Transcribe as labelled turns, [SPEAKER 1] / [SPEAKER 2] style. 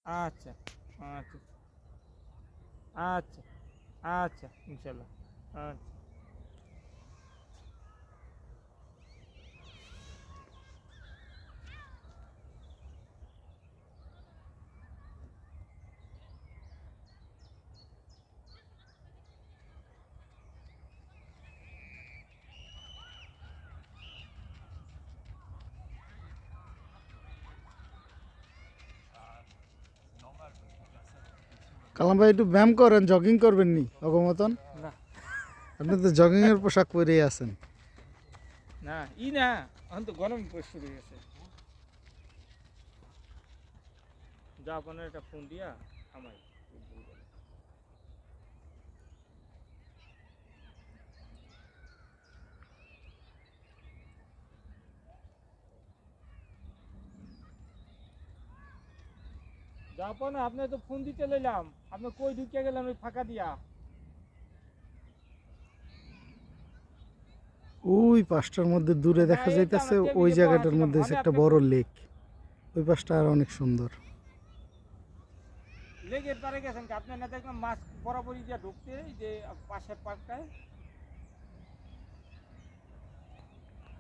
[SPEAKER 1] আচ্ছা, আচ্ছা, আচ্ছা, আচ্ছা, ইনশাল্লাহ। আচ্ছা।
[SPEAKER 2] কালাম ভাই একটু ব্যায়াম করেন, জগিং করবেন নি অগমতন?
[SPEAKER 1] না,
[SPEAKER 2] আপনি তো জগিং এর পোশাক পরেই আছেন।
[SPEAKER 1] না, না, এখন তো গরম শুরু হয়ে গেছে। যা আপনার একটা ফোন দিয়া থামাই। যাপন আপনি তো ফোন দিতে লইলাম, আপনি কই ঢুকিয়ে গেলেন ওই ফাঁকা দিয়া?
[SPEAKER 2] ওই পাশটার মধ্যে দূরে
[SPEAKER 1] না,
[SPEAKER 2] দেখা
[SPEAKER 1] এই তো
[SPEAKER 2] যাইতেছে,
[SPEAKER 1] আমরা
[SPEAKER 2] ওই
[SPEAKER 1] টেবিলে বহা
[SPEAKER 2] জায়গাটার
[SPEAKER 1] ছিলাম,
[SPEAKER 2] মধ্যে হচ্ছে
[SPEAKER 1] হনে
[SPEAKER 2] একটা
[SPEAKER 1] আপনি
[SPEAKER 2] বড় লেক। ওই পাশটা আর অনেক সুন্দর।
[SPEAKER 1] লেগের পারে গেছেন কি? আপনি না দেখলাম মাছ বরাবরই দিয়া ঢুকতে, এই যে পাশের পার্কটায়।